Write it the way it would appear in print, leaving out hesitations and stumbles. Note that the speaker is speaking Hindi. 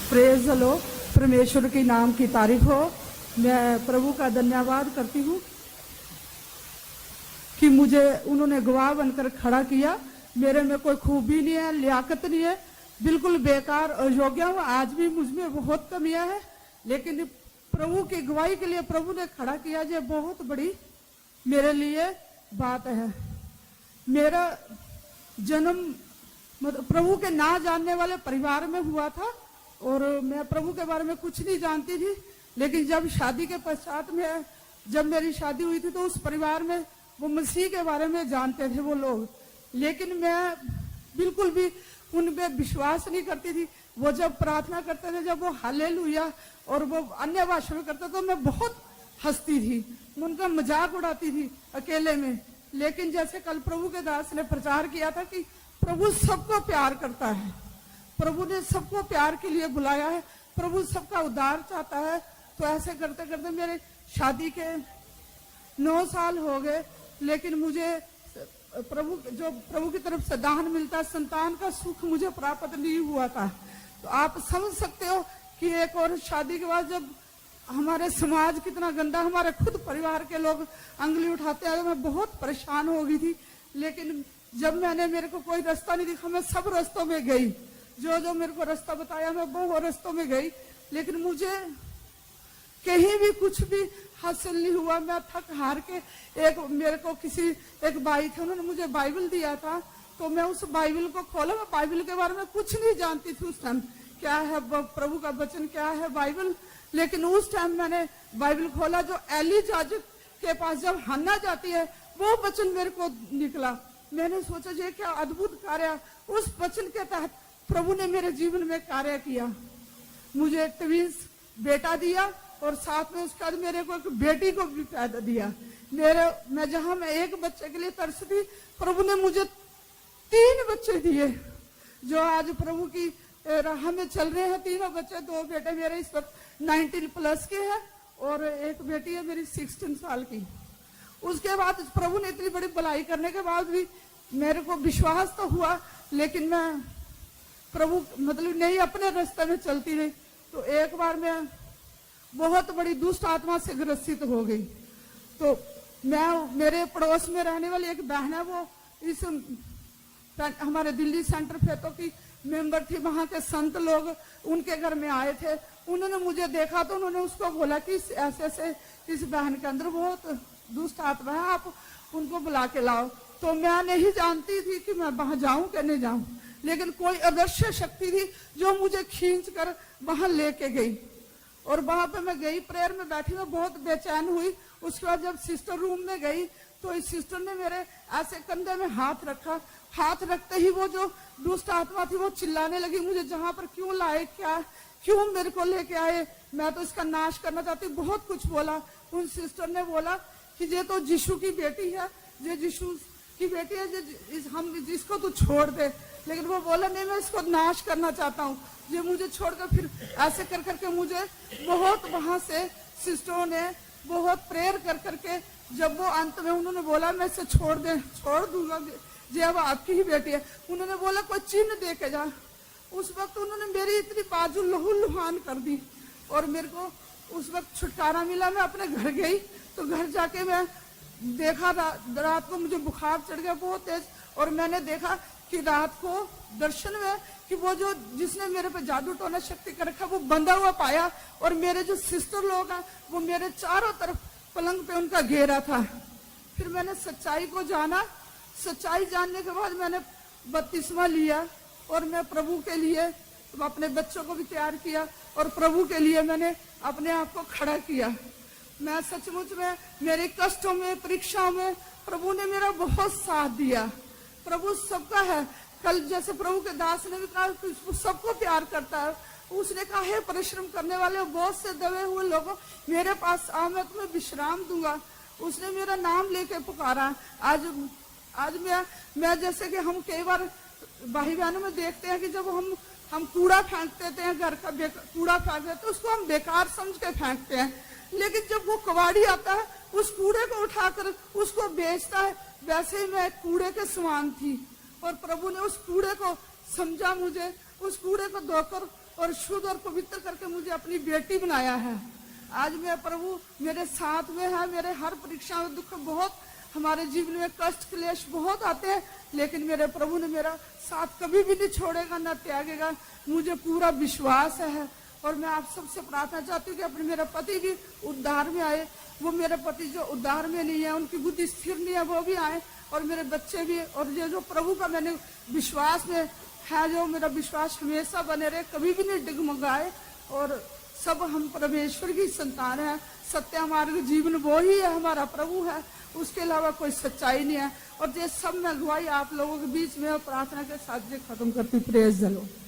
प्रेज लो, परमेश्वर के नाम की तारीफ हो। मैं प्रभु का धन्यवाद करती हूँ कि मुझे उन्होंने गवाह बनकर खड़ा किया। मेरे में कोई खूबी नहीं है, लियाकत नहीं है, बिल्कुल बेकार और योग्य हूँ। आज भी मुझ में बहुत कमियां है, लेकिन प्रभु की गवाही के लिए प्रभु ने खड़ा किया। ये बहुत बड़ी मेरे लिए बात है। मेरा जन्म मतलब प्रभु के ना जानने वाले परिवार में हुआ था और मैं प्रभु के बारे में कुछ नहीं जानती थी। लेकिन जब शादी के पश्चात में जब मेरी शादी हुई थी तो उस परिवार में वो मसीह के बारे में जानते थे वो लोग, लेकिन मैं बिल्कुल भी उनपे विश्वास नहीं करती थी। वो जब प्रार्थना करते थे, जब वो हालेलुया और वो अन्य भाषा में करते तो मैं बहुत हंसती थी, उनका मजाक उड़ाती थी अकेले में। लेकिन जैसे कल प्रभु के दास ने प्रचार किया था कि प्रभु सबको प्यार करता है, प्रभु ने सबको प्यार के लिए बुलाया है, प्रभु सबका उद्धार चाहता है। तो ऐसे करते करते मेरे शादी के 9 साल हो गए, लेकिन मुझे प्रभु की तरफ से दान मिलता, संतान का सुख मुझे प्राप्त नहीं हुआ था। तो आप समझ सकते हो कि एक और शादी के बाद जब हमारे समाज कितना गंदा, हमारे खुद परिवार के लोग अंगुली उठाते हैं, मैं बहुत परेशान हो गई थी। लेकिन जब मेरे को कोई रास्ता नहीं दिखा, मैं सब रास्तों में गई, जो मेरे को रास्ता बताया मैं वो रास्तों में गई, लेकिन मुझे कहीं भी कुछ भी हासिल नहीं हुआ। मैं थक हार के मेरे को एक भाई थे, उन्होंने मुझे बाइबल दिया था, तो मैं उस बाइबल को खोला। मैं बाइबल के बारे में कुछ नहीं जानती थी उस टाइम, क्या है प्रभु का वचन, क्या है बाइबल। लेकिन उस टाइम मैंने बाइबल खोला, जो एली याजक के पास जब हन्ना जाती है वो वचन मेरे को निकला। मैंने सोचा ये क्या अद्भुत कार्य, उस वचन के तहत प्रभु ने मेरे जीवन में कार्य किया। मुझे एक ट्विंस बेटा दिया और साथ में उसके बाद मेरे को एक बेटी को भी पैदा दिया। मैं एक बच्चे के लिए तरसती, प्रभु ने मुझे 3 बच्चे दिए जो आज प्रभु की राह में चल रहे हैं। 3 बच्चे, 2 बेटे मेरे इस वक्त 19 प्लस के हैं और एक बेटी है मेरी 16 साल की। उसके बाद प्रभु ने इतनी बड़ी भलाई करने के बाद भी मेरे को विश्वास तो हुआ, लेकिन मैं प्रभु नहीं अपने रास्ते में चलती रही। तो एक बार मैं बहुत बड़ी दुष्ट आत्मा से ग्रसित हो गई। तो मेरे पड़ोस में रहने वाली एक बहन है, वो इस हमारे दिल्ली सेंटर फेतो की मेंबर थी। वहां के संत लोग उनके घर में आए थे, उन्होंने मुझे देखा तो उन्होंने उसको बोला कि ऐसे इस बहन के अंदर बहुत दुष्ट आत्मा है, आप उनको बुला के लाओ। तो मैं नहीं जानती थी कि मैं वहां जाऊं कि नहीं जाऊं, लेकिन कोई अदृश्य शक्ति थी जो मुझे खींच कर वहां लेके गई। और वहां पे मैं गई, प्रेयर में बैठी, मैं बहुत बेचैन हुई। उसके बाद जब सिस्टर रूम में गई तो इस सिस्टर ने मेरे ऐसे कंधे में हाथ रखा। हाथ रखते ही वो जो दुष्ट आत्मा थी वो चिल्लाने लगी, मुझे जहां पर क्यों लाए, क्यों मेरे को लेके आए, मैं तो इसका नाश करना चाहती, बहुत कुछ बोला। उन सिस्टर ने बोला कि ये तो यीशु की बेटी है, ये यीशु की बेटी है, हम इसको तो छोड़ दे। लेकिन वो बोला नहीं, मैं इसको नाश करना चाहता हूँ। ये मुझे छोड़कर फिर ऐसे कर करके मुझे बहुत वहां से सिस्टरों ने बहुत प्रेयर कर करके, जब वो अंत में उन्होंने बोला मैं इसे छोड़ दूंगा, ये अब आपकी ही बेटी है। उन्होंने बोला कोई चिन्ह दे के जा। उस वक्त उन्होंने मेरी इतनी बाजू लहूलुहान कर दी और मेरे को उस वक्त छुटकारा मिला। मैं अपने घर गई तो घर जाके मैं देखा, रात को मुझे बुखार चढ़ गया बहुत तेज, और मैंने देखा कि रात को दर्शन में कि वो जो जिसने मेरे पे जादू टोना शक्ति कर रखा वो बंधा हुआ पाया, और मेरे जो सिस्टर लोग हैं वो मेरे चारों तरफ पलंग पे उनका घेरा था। फिर मैंने सच्चाई को जाना। सच्चाई जानने के बाद मैंने बपतिस्मा लिया और मैं प्रभु के लिए अपने बच्चों को भी तैयार किया और प्रभु के लिए मैंने अपने आप को खड़ा किया। मैं सचमुच में मेरे कष्टों में, परीक्षाओं में प्रभु ने मेरा बहुत साथ दिया। प्रभु सबका है। कल जैसे प्रभु के दास ने भी कहा कि सबको प्यार करता है, उसने कहा है परिश्रम करने वाले बहुत से दबे हुए लोगों मेरे पास आओ, मैं तुम्हें विश्राम दूंगा। उसने मेरा नाम लेके पुकारा। आज मैं जैसे कि हम कई बार भाई बहनों में देखते हैं कि जब हम कूड़ा फेंक देते हैं, घर का कूड़ा फेंक देते हैं, उसको हम बेकार समझ के फेंकते हैं। लेकिन जब वो कबाड़ी आता है उस कूड़े को उठाकर उसको बेचता है, वैसे ही मैं कूड़े के समान थी। और प्रभु ने उस कूड़े को समझा, मुझे उस कूड़े को धोकर और शुद्ध और पवित्र करके मुझे अपनी बेटी बनाया है। आज मैं प्रभु मेरे साथ में है। मेरे हर परीक्षा में दुख बहुत, हमारे जीवन में कष्ट क्लेश बहुत आते हैं, लेकिन मेरे प्रभु ने मेरा साथ कभी भी नहीं छोड़ेगा, न त्यागेगा, मुझे पूरा विश्वास है। और मैं आप सबसे प्रार्थना चाहती हूँ कि अपने मेरा पति भी उद्धार में आए। वो मेरे पति जो उद्धार में नहीं है, उनकी बुद्धि स्थिर नहीं है, वो भी आए, और मेरे बच्चे भी, और ये जो प्रभु का मैंने विश्वास में है, जो मेरा विश्वास हमेशा बने रहे, कभी भी नहीं डगमगाए। और सब हम परमेश्वर की संतान है। सत्य मार्ग जीवन वो ही है, हमारा प्रभु है, उसके अलावा कोई सच्चाई नहीं है। और ये सब मैं गवाही आप लोगों के बीच में प्रार्थना के साथ खत्म करती। Praise the Lord.